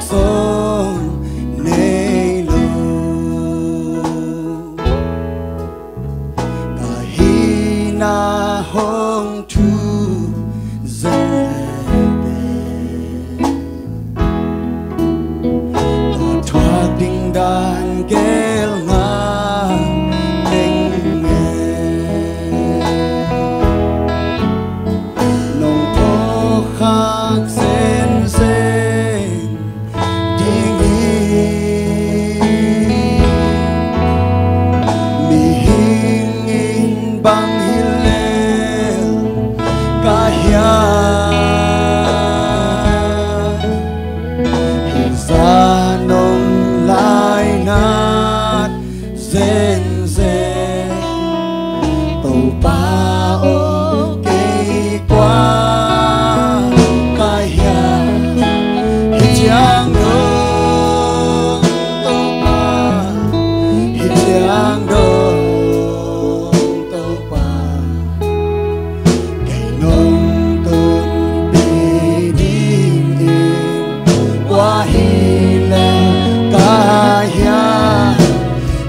song nay lo kahina hong tu dân ta thoát đình đàn gel ngang đình nghe nông thô khác sen sen ding mi hing in bang hilel kahya nong lai nát zen zen tàu pa o cây qua kai ya hít giang đông tàu pa hít giang đông tàu pa cây nông tôn bi ding in qua hi kaya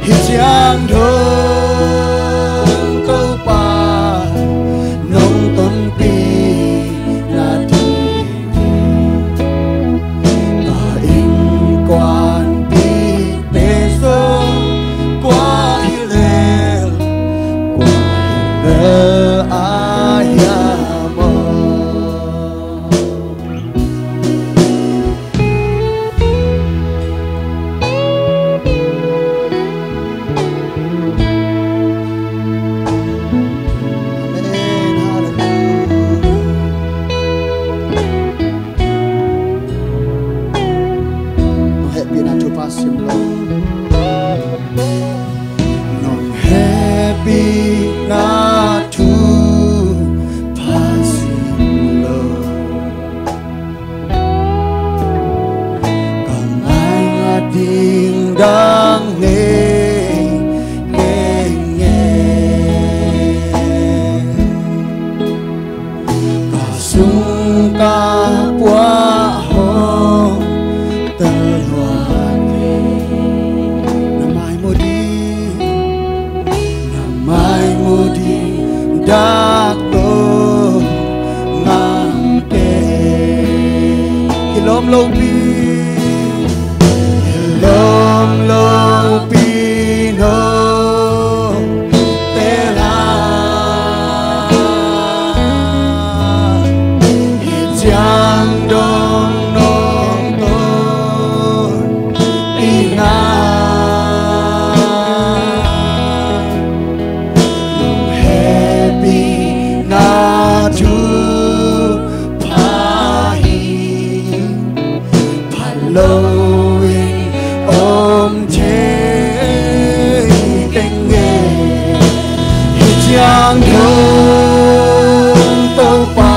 hijang dong câu pa nông tôn pi na đi ta in quan pi peso qua hilel ayamo non happy not to passing love kamay nga ding dang nghe kasung kapwa hong dato ngante kilom lo pi no tela hijang dong nong ton ina lowing om che tình nghe hijang dong tàu pa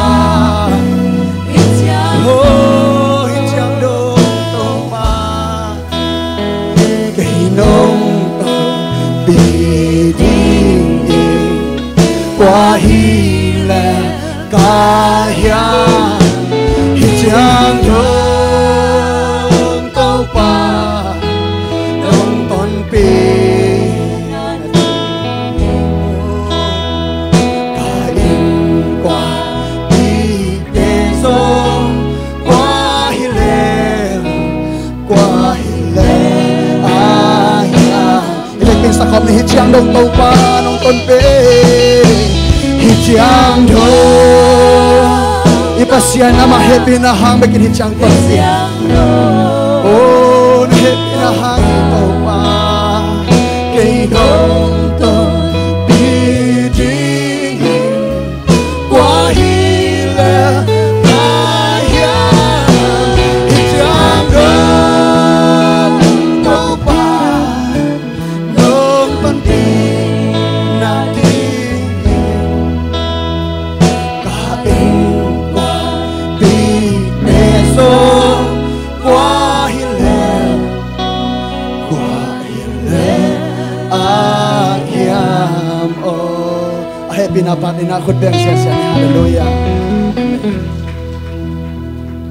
hijang dong tàu pa cây nông bi ding qua hi là kaya hijang dong sakop ni hijang dong tau pa nong ton pe hijang dong ipasyan na ma-happy na hang bikin hijang pa oh na happy na hang tau pa kay dong ton biding kwa hila kaya hijang dong tau pa pinapatin ako din siya. Hallelujah.